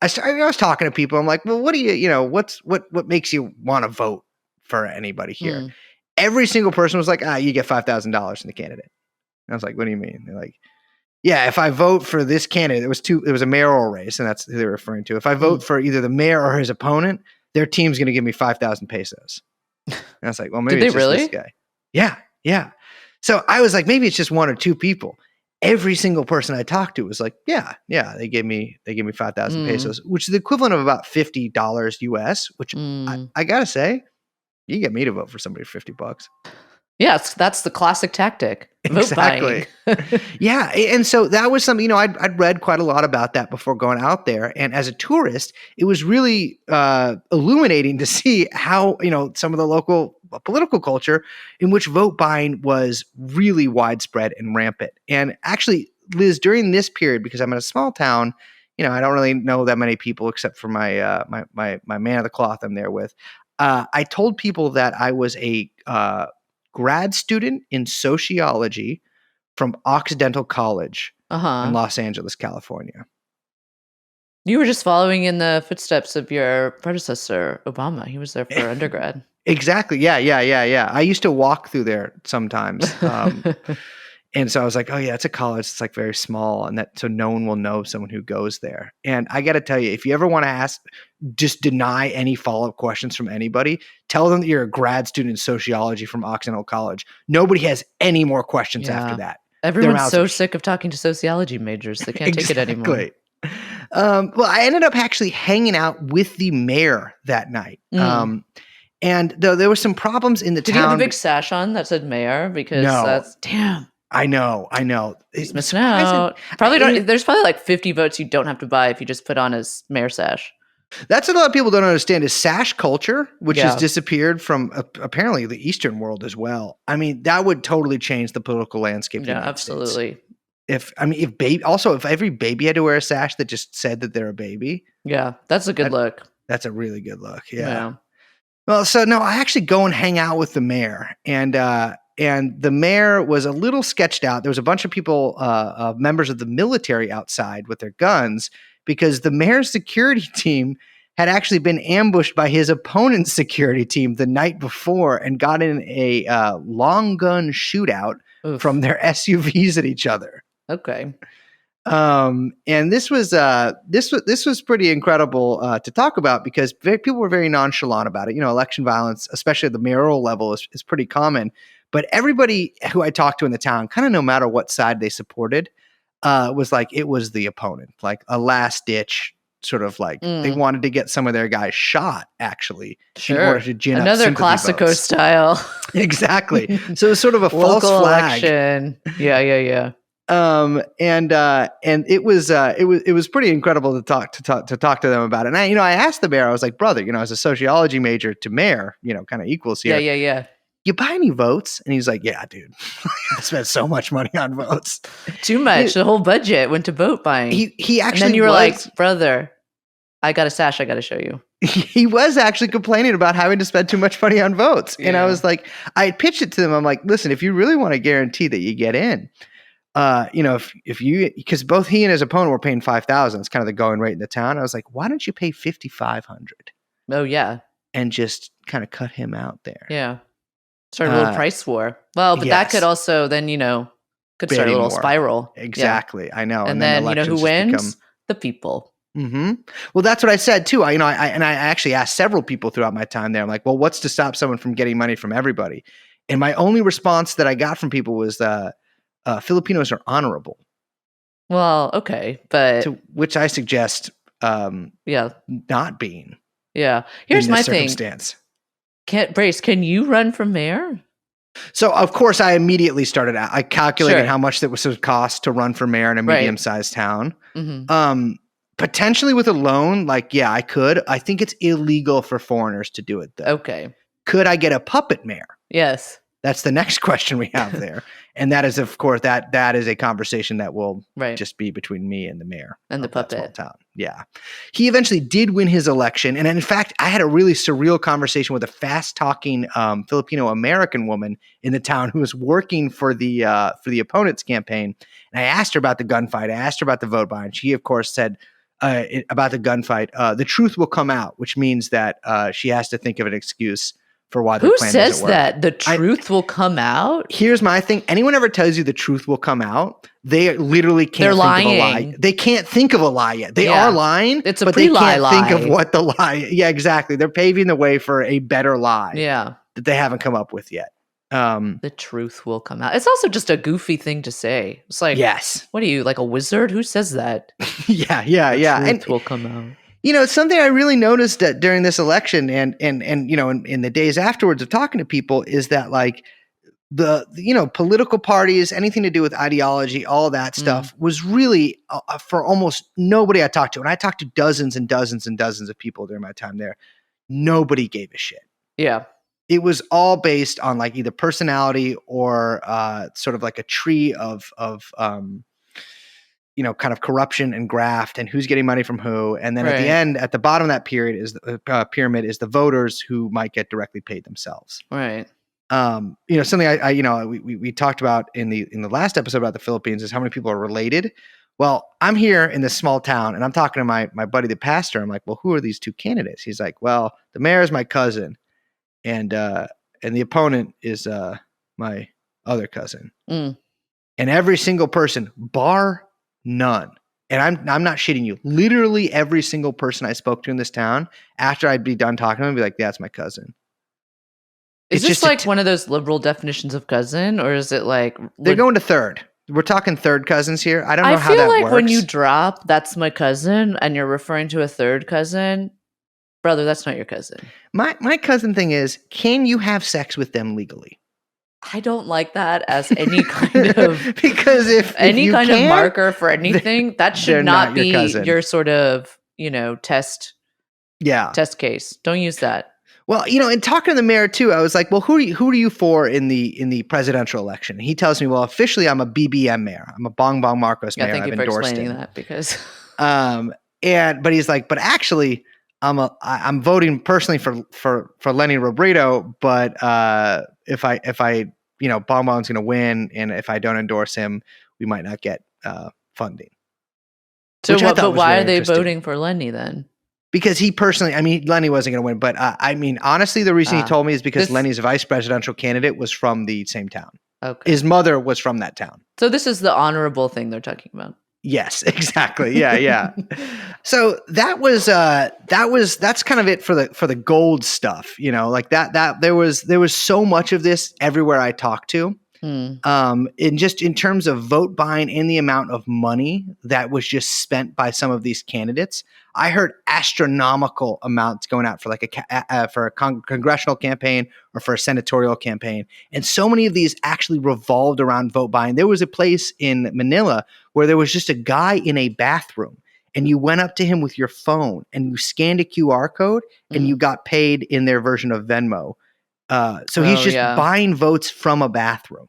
I was talking to people. I'm like, well, what do what makes you want to vote for anybody here? Mm. Every single person was like, you get $5,000 from the candidate. And I was like, what do you mean? They're like, yeah, if I vote for this candidate, it was a mayoral race, and that's who they're referring to. If I vote for either the mayor or his opponent, their team's going to give me 5,000 pesos. And I was like, well, maybe Did it's they just really? this guy. Yeah, yeah. So I was like, maybe it's just one or two people. Every single person I talked to was like, yeah, they gave me 5,000 pesos, which is the equivalent of about $50 US, which I gotta say, you get me to vote for somebody for $50. Yes, that's the classic tactic. Vote buying. Yeah. And so that was something, I'd read quite a lot about that before going out there. And as a tourist, it was really illuminating to see how, some of the local political culture in which vote buying was really widespread and rampant. And actually, Liz, during this period, because I'm in a small town, I don't really know that many people except for my my man of the cloth I'm there with. I told people that I was a grad student in sociology from Occidental College in Los Angeles, California. You were just following in the footsteps of your predecessor, Obama. He was there for undergrad. Exactly. Yeah. I used to walk through there sometimes. And so I was like, oh yeah, it's a college. It's like very small, and so no one will know someone who goes there. And I got to tell you, if you ever want to just deny any follow-up questions from anybody, tell them that you're a grad student in sociology from Occidental College. Nobody has any more questions after that. Everyone's so sick of talking to sociology majors. They can't take it anymore. Well, I ended up actually hanging out with the mayor that night. And though there were some problems in the town. Did you have a big sash on that said mayor? Because that's damn. I know. He's missing out. There's probably like 50 votes you don't have to buy if you just put on his mayor sash. That's what a lot of people don't understand is sash culture, which has disappeared from apparently the Eastern world as well. I mean, that would totally change the political landscape. Yeah, absolutely. If every baby had to wear a sash that just said that they're a baby. Yeah, that's a good look. That's a really good look. Yeah. Well, so no, I actually go and hang out with the mayor, and the mayor was a little sketched out. There was a bunch of people, members of the military outside with their guns, because the mayor's security team had actually been ambushed by his opponent's security team the night before and got in a long gun shootout from their SUVs at each other. Okay. And this was pretty incredible to talk about, because people were very nonchalant about it. Election violence, especially at the mayoral level, is pretty common. But everybody who I talked to in the town, kind of no matter what side they supported, was like it was the opponent, like a last ditch sort of like they wanted to get some of their guys shot, actually, in order to gin up another sympathy Classico votes. Style. Exactly. So it was sort of a false flag. Election. Yeah. And it was pretty incredible to talk to them about it. And I asked the mayor, I was like, brother, as a sociology major to mayor, kind of equals here. Yeah. You buy any votes? And he's like, yeah, dude, I spent so much money on votes. Too much. The whole budget went to vote buying. He actually, and then you were like, brother, I got a sash I got to show you. He was actually complaining about having to spend too much money on votes. Yeah. And I was like, I pitched it to them. I'm like, listen, if you really want to guarantee that you get in, if you, because both he and his opponent were paying 5,000, it's kind of the going rate in the town. I was like, why don't you pay 5,500? Oh yeah. And just kind of cut him out there. Yeah. Start a little price war. Well, but that could also then, could start a little spiral. Exactly. Yeah. I know. And then who wins? The people. Mm-hmm. Well, that's what I said too. I actually asked several people throughout my time there. I'm like, well, what's to stop someone from getting money from everybody? And my only response that I got from people was, Filipinos are honorable. Well, okay, but to which I suggest, not being. Yeah. Here's my circumstance. Thing. Can you run for mayor? So of course I immediately started out. I calculated how much that would cost to run for mayor in a medium-sized town. Mm-hmm. Potentially with a loan, I could. I think it's illegal for foreigners to do it though. Okay. Could I get a puppet mayor? Yes. That's the next question we have there. And that is, of course, that is a conversation that will just be between me and the mayor and the puppet. Small town. Yeah. He eventually did win his election. And in fact, I had a really surreal conversation with a fast-talking Filipino-American woman in the town who was working for the opponent's campaign. And I asked her about the gunfight. I asked her about the vote buy. And she, of course, said, about the gunfight. The truth will come out, which means that she has to think of an excuse for why their Who plan doesn't says work. that? The truth will come out? Here's my thing. Anyone ever tells you the truth will come out, they literally can't They're think lying. of a lie. They can't think of a lie yet. They Yeah. are lying, It's a but they pre-lie can't think of lie. what the lie. Yeah, exactly. They're paving the way for a better lie Yeah. that they haven't come up with yet. The truth will come out. It's also just a goofy thing to say. It's like, Yes. what are you, like a wizard? Who says that? Yeah. The truth And will come out. you know, it's something I really noticed that during this election and you know, in the days afterwards of talking to people is that like the you know, political parties, anything to do with ideology, all that stuff was really for almost nobody I talked to. And I talked to dozens and dozens and dozens of people during my time there. Nobody gave a shit. Yeah. It was all based on like either personality or sort of like a tree of you know, kind of corruption and graft and who's getting money from who. And then at the Right. end, at the bottom of that period is the pyramid is the voters who might get directly paid themselves. Right. You know, something I you know, we talked about in the last episode about the Philippines is how many people are related. Well, I'm here in this small town and I'm talking to my buddy, the pastor. I'm like, well, who are these two candidates? He's like, well, the mayor is my cousin and the opponent is my other cousin. Mm. And every single person, bar none. And I'm not shitting you. Literally every single person I spoke to in this town, after I'd be done talking to them, I'd be like, that's my cousin. Is It's this just like one of those liberal definitions of cousin, or is it like they're going to third. We're talking third cousins here. I don't know how that feel like works. when you drop "that's my cousin" and you're referring to a third cousin, brother, that's not your cousin. My cousin thing is, can you have sex with them legally? I don't like that as any kind of because if any you kind can, of marker for anything. That should they're not not your be cousin. your sort of, you know, test Yeah. case. Don't use that. Well, you know, and talking to the mayor too, I was like, "Well, who are you for in the presidential election?" He tells me, "Well, officially, I'm a BBM mayor. I'm a Bong Bong Marcos mayor. Thank I've you for endorsed explaining him." that because But he's like, "But actually, I'm voting personally for Lenny Robredo. But if I you know, Bong Bong's going to win, and if I don't endorse him, we might not get funding." so what? But why are they interesting. voting for Lenny then? Because he personally, I mean, Lenny wasn't going to win, but I mean, honestly, the reason he told me is because Lenny's vice presidential candidate was from the same town. Okay. His mother was from that town. So this is the honorable thing they're talking about. Yes, exactly. Yeah. So that's kind of it for the gold stuff, you know, like that there was so much of this everywhere I talked to. In terms of vote buying and the amount of money that was just spent by some of these candidates, I heard astronomical amounts going out for like for a congressional campaign or for a senatorial campaign. And so many of these actually revolved around vote buying. There was a place in Manila where there was just a guy in a bathroom and you went up to him with your phone and you scanned a QR code and you got paid in their version of Venmo. So he's just buying votes from a bathroom.